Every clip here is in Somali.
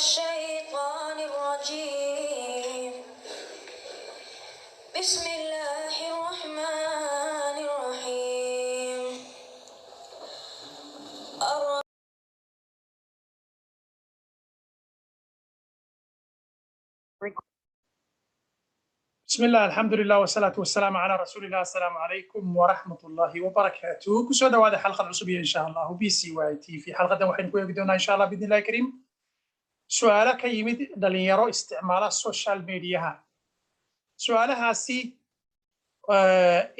الشيطان الرجيم بسم الله الرحمن الرحيم بسم الله الحمد لله والصلاة والسلام على رسول الله. السلام عليكم ورحمة الله وبركاته. كسودة هذه حلقة عصبية إن شاء الله بي سي واي تي في حلقة وحين كوي قدونا إن شاء الله بإذن الله الكريم. سؤالك يمد دلينيرو استعمال السوشيال ميديا. سؤالها سي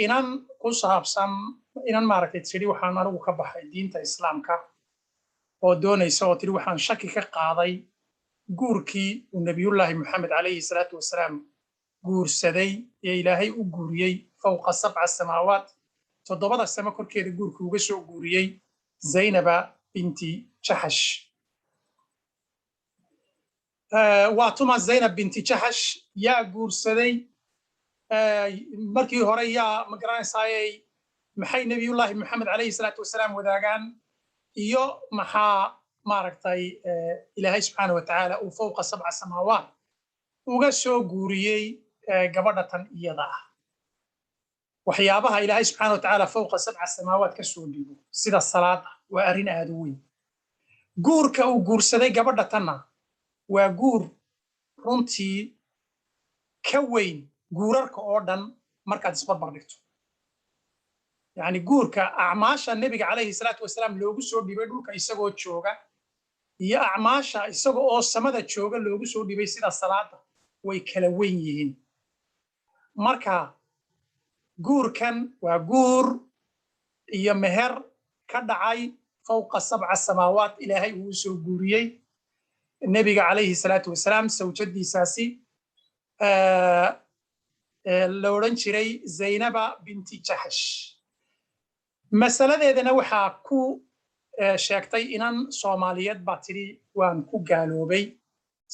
إنان قصاب سام إنان ماركت سيدي وحان نارو كبحي دين تا إسلام كا ودون يسوتري وحان شكي كقاضي قوركي ونبي الله محمد عليه الصلاة والسلام guursaday ee ilaahay u guuriyey fawqa sabca samaawaat toddobada samo korkeeda guurka uga soo guuriyey zaynaba binti jaxash waa tuma zaynab binti jaxash yaa guursaday markii hore yaa ma garanaysayay maxay nebiyullaahi maxamed calayhi salaatu wasalaam wadaagaan iyo maxaa maaragtay ilaahay subxaana wa tacaala uu fawqa sabca samaawaat uga soo guuriyey gabadha tan iyada ah waxyaabaha ilaahay subxaana wa tacaala fawqa sabca samaawaat ka soo dhigo sida salaada waa arrin aad u weyn guurka uu guursaday gabadha tanna waa guur runtii ka weyn guurarka oo dhan markaad isbarbar dhigto yacni guurka acmaasha nebiga calayhi salaatu wasalaam loogu soo dhibay dhulka isagoo jooga iyo acmaasha isaga oo samada jooga loogu soo dhibay sida salaada way kala weyn yihiin marka guurkan waa guur iyo meher ka dhacay fawqa sabca samaawaat ilaahay uu soo guuriyey nebiga calayhi salaatu wasalaam sawjadiisaasi la odhan jiray zaynaba binti jaxash masaladeedana waxaa ku sheegtay inan soomaaliyeed baa tidhi waan ku gaaloobay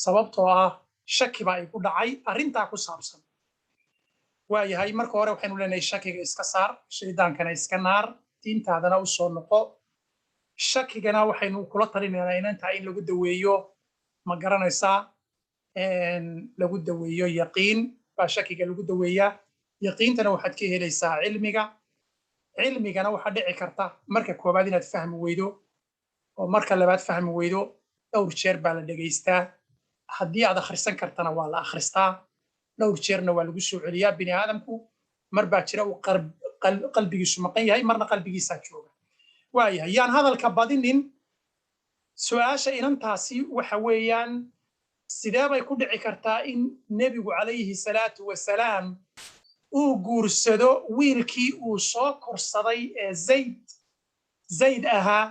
sababtoo ah shaki baa igu dhacay arrintaa ku saabsan waayahay marka hore waxaynu leenahay shakiga iska saar shaydaankana iska naar diintaadana u soo noqo shakigana waxaynu kula talinaynaa inantaa in lagu daweeyo ma garanaysaa lagu daweeyo yaqiin baa shakiga lagu daweeyaa yaqiintana waxaad ka helaysaa cilmigana waxaa dhici karta marka koowaad inaad fahmi weydo oo marka labaad fahmi weydo dhowr jeer baa la dhegaystaa haddii aad akhrisan kartana waa la akhristaa dhowr jeerna waa lagu soo celiyaa bini aadamku mar baa jira uu qalbigiisu maqan yahay marna qalbigiisaa jooga waayahay yaan hadalka badinin su-aasha inantaasi waxa weeyaan sidee bay ku dhici kartaa in nebigu calayhi salaatu wasalaam uu guursado wiilkii uu soo korsaday ee zayd ahaa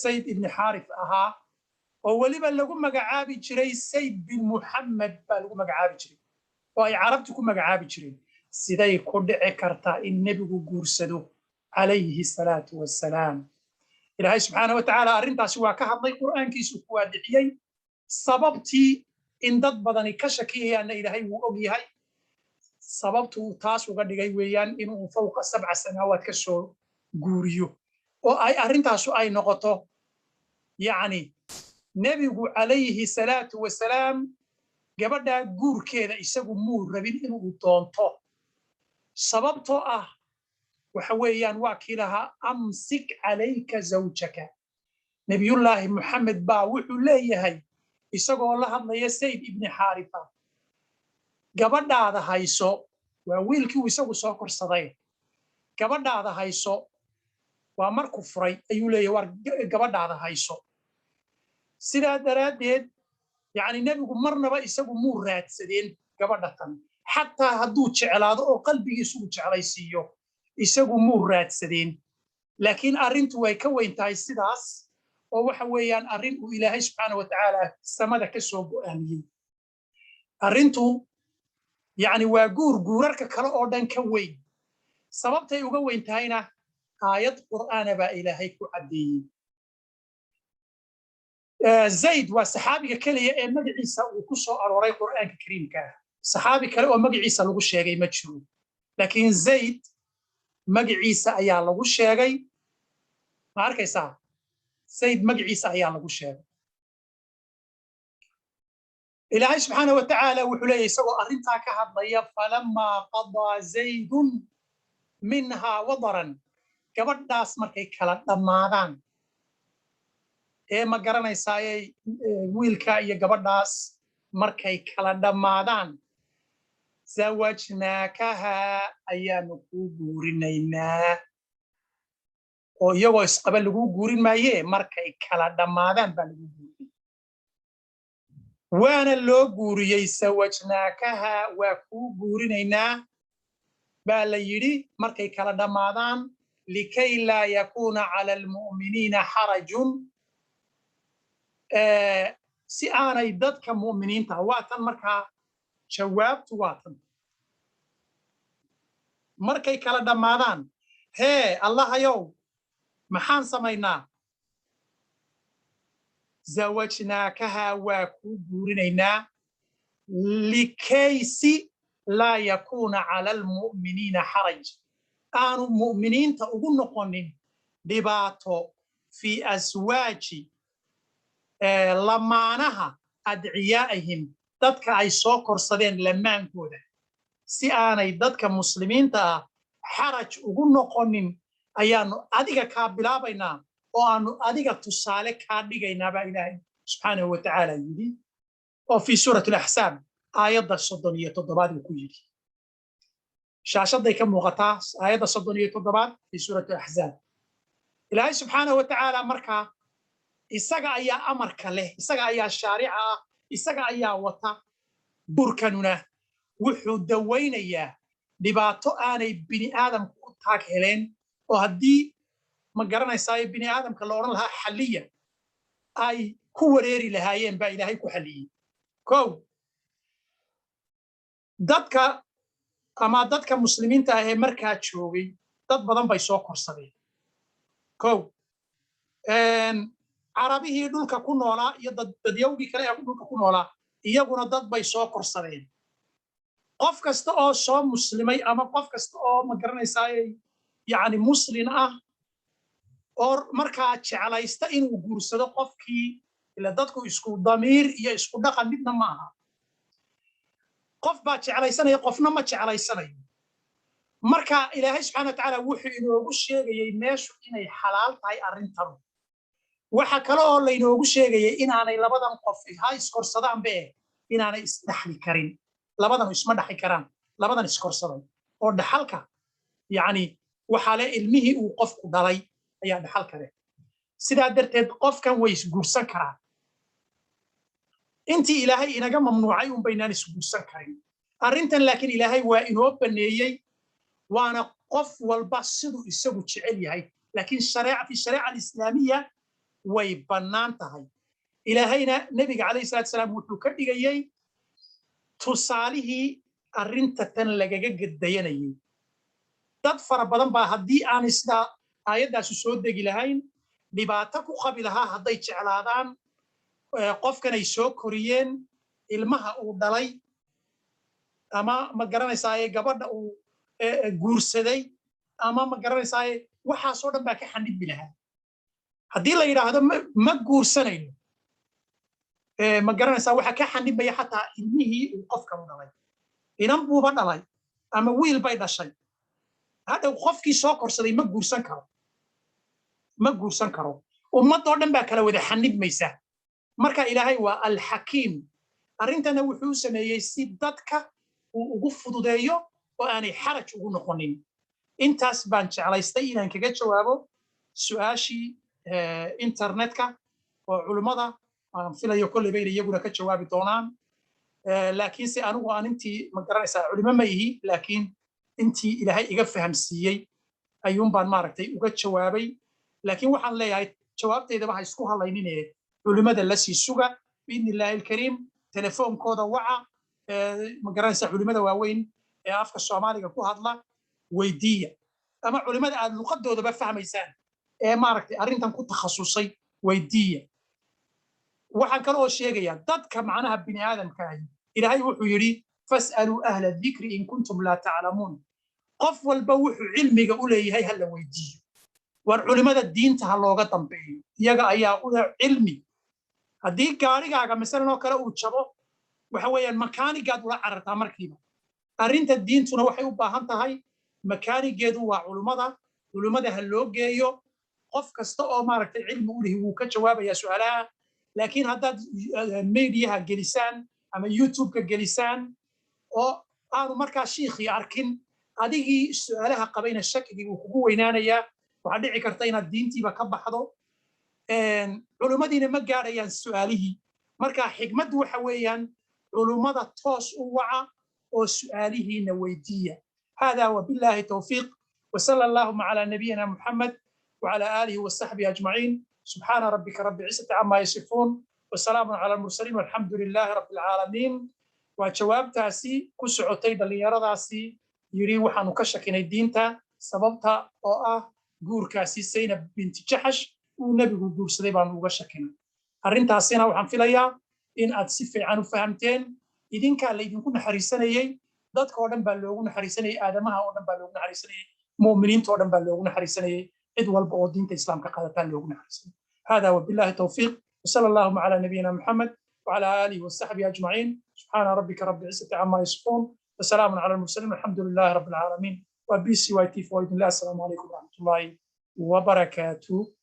zayd ibni xaarith ahaa oo weliba lagu magacaabi jiray sayd bin muxamed baa lagu magacaabi jiray oo ay carabtu ku magacaabi jireen siday ku dhici kartaa in nebigu guursado calayhi salaatu wassalaam ilaahay subxaana wa tacaala arrintaasi waa ka hadlay qur'aankiisu ku waadiciyey sababtii in dad badani ka shakiyayaanna ilaahay wuu og yahay sababtuu taas uga dhigay weeyaan inuu fawqa sabca samaawaat ka soo guuriyo oo ay arrintaasu ay noqoto yacni nebigu calayhi salaatu wasalaam gabadhaa guurkeeda isagu muu rabin inuu doonto sababtoo ah waxa weeyaan waa kii lahaa amsik calayka zawjaka nebiyullaahi muxamed baa wuxuu leeyahay isagoo la hadlaya sayd ibni xaarifa gabadhaada hayso waa wiilkii uu isagu soo korsaday gabadhaada hayso waa markuu furay ayuu leeyahay war gabadhaada hayso sidaa daraaddeed yacni nebigu marnaba isagu muu raadsadeen gabadha tan xataa hadduu jeclaado oo qalbigiisu uu jeclaysiiyo isagu muu raadsadeen laakiin arrintu way ka weyn tahay sidaas oo waxa weeyaan arrin uu ilaahay subxaana wa tacaala samada ka soo go'aamiyey arrintu yacni waa guurarka kale oo dhan ka weyn sababtay uga weyn tahayna aayad qur'aana baa ilaahay ku caddeeyey zayd waa saxaabiga keliya ee magaciisa uu ku soo arooray qur'aanka kariimka ah saxaabi kale oo magaciisa lagu sheegay ma jiro laakiin zayd magaciisa ayaa lagu sheegay ma arkaysaa zayd magaciisa ayaa lagu sheegay إلهي سبحانه وتعالى وحليه يسوى أرنتا كهضيا فلما قضى زيد منها وضرا gabadhaas markay kala dhammaadaan ma garanaysaa wiilka iyo gabadhaas markay kala dhammaadaan zawajnaakaha ayaanu kuu guurinaynaa oo iyagoo isqaba lagu guurin maaye markay kala dhammaadaan baa lagu guurinay waana loo guuriyey zawajnaakaha waa kuu guurinaynaa baa la yidhi markay kala dhammaadaan لكي لا يكون على المؤمنين حرج si aanay dadka mu'miniinta waatan markaa jawaabtu waatan markay kala dhammaadaan hee allahayow maxaan samaynaa zawajnaakaha waa kuu guurinaynaa likaysi laa yakuuna cala almu'miniina xaraj aanu mu'miniinta ugu noqonin dhibaato fi aswaaji lamaanaha adciyaa'ihim dadka ay soo korsadeen lamaankooda si aanay dadka muslimiinta ah xaraj ugu noqonin ayaanu adiga kaa bilaabaynaa oo aanu adiga tusaale kaa dhigaynaa baa ilaahay subxaanahu watacaala yidhi oo fi suurati alaxsaab aayadda 37 uu ku yidhi شاشة كموقتا آية 37 في سورة الأحزاب إلهي سبحانه وتعالى مركا إساقا أيا أمرك له إساقا أيا الشارعة إساقا أيا وطا بركننا وحو دوين إياه لباتو آني بني آدم كتاك هلين وهدي مقرنا يساي بني آدم كالوران لها حلية أي كوريري لهايين با إلهي كحلية كو دادك ama dadka muslimiinta ah ee markaa joogay dad badan bay soo korsadeen kow carabihii dhulka ku noolaa iyo dadyawgii kale ee dhulka ku noolaa iyaguna dad bay soo korsadeen qof kasta oo soo muslimay ama qof kasta oo ma garanaysaa yani muslin ah oo markaa jeclaysta inuu guursado qofkii ila dadku isku damiir iyo isku dhaqan midna ma aha qof baa jeclaysanaya qofna ma jeclaysanayo marka ilaahay subxaanahu wa tacaala wuxuu inoogu sheegayay meeshu inay xalaal tahay arrintan waxa kale oo laynoogu sheegayay inaanay labadan qof ha iskorsadaan be inaanay isdhaxli karin labadan isma dhaxli karaan labadan iskorsaday oo dhaxalka yani waxa le ilmihii uu qofku dhalay ayaa dhaxal kale sidaa darteed qofkan way isguursan karaan intii ilaahay inaga mamnuucay un baynaan isguursan karin arrintan laakiin ilaahay waa inoo baneeyey waana qof walba siduu isagu jecel yahay laakiin fi shariica alislaamiya way bannaan tahay ilaahayna nebiga calayhi salaatu salaam wuxuu ka dhigayey tusaalihii arrinta tan lagaga gadayanayay dad fara badan baa haddii aanay sidaa aayaddaasu soo degi lahayn dhibaato ku qabi lahaa hadday jeclaadaan qofkan ay soo koriyeen ilmaha uu dhalay ama ma garanaysaa gabadha uu guursaday ama ma garanaysaa waxaasoo dhan baa ka xanibmi lahaa haddii la yidhaahdo ma guursanayno ma garanaysaa waxa ka xanibmaya xataa ilmihii uu qofkan u dhalay inan buuba dhalay ama wiil bay dhashay hadhow qofkii soo korsaday ma guursan karo ummadoo dhan baa kala wada xanibmaysa marka ilaahay waa alxakiim arrintana wuxuu sameeyey si dadka uu ugu fududeeyo oo aanay xaraj ugu noqonin intaas baan jeclaystay inaan kaga jawaabo su'aashii internetka oo culimmada aan filayo kolley bayna iyaguna ka jawaabi doonaan laakiinse anigu aan intii ma garanaysaa culimo ma ihi laakiin intii ilaahay iga fahamsiiyey ayuun baan maaragtay uga jawaabay laakiin waxaan leeyahay jawaabteydaba ha isku hadlayninee culimada la sii suga biidni illaahi alkariim telefoonkooda waca ma garanaysaa culimada waaweyn ee afka soomaaliga ku hadla weydiiya ama culimada aad luqadoodaba fahmaysaan ee maaragtay arrintan ku takhasusay weydiiya waxaan kale oo sheegayaa dadka macnaha bini aadamka ahi ilaahay wuxuu yidhi fas'aluu ahla dikri in kuntum laa taclamuun qof walba wuxuu cilmiga u leeyahay ha la weydiiyo war culimada diinta ha looga dambeeyo iyaga ayaa u cilmi haddii gaarigaaga masalan oo kale uu jabo waxa weeyaan makaanigaad ula carartaa markiiba arrinta diintuna waxay u baahan tahay makaanigeedu waa culummada ha loo geeyo qof kasta oo maaragtay cilmi u lihi wuu ka jawaabayaa su'aalaha laakiin haddaad mediaha gelisaan ama youtube-ka gelisaan oo aanu markaa shiikhii arkin adigii su'aalaha qabayna shakigii wuu kugu weynaanayaa waxaa dhici karta inaad diintiiba ka baxdo culummadiina ma gaadhayaan su'aalihii marka xigmaddu waxa weeyaan culummada toos u waca oo su'aalihiina weydiiya hada wabillahi tawfiiq وصلى اللهم على نبينا محمد وعلى آله وصحبه أجمعين سبحان ربك رب العزة عما يصفون وسلام على المرسلين والحمد لله رب العالمين وجواب تاسي كسعتي دليرة داسي يري وحنو كشكين الدينتا سببتا أو جور كاسي سينب بنت جحش ونبي جور سليبان وكشكين أرين تاسينا وحن في ليا إن أتصفي عنو فهمتين إذن كان ليدن كنا حريسانيي ضد كودن باللوغن حريسانيي آدمها ودن باللوغن حريسانيي مؤمنين تودن باللوغن حريسانيي إذ والبعو دينتا إسلام كقادتان لوغن حريسانيي هذا وبالله التوفيق وصلى اللهم على نبينا محمد وعلى آله وصحبه أجمعين سبحان ربك رب العزة عما يصفون وسلام على المرسلين والحمد لله رب العالمين وبي سي واي تي فويد الله السلام عليكم ورحمة الله وبركاته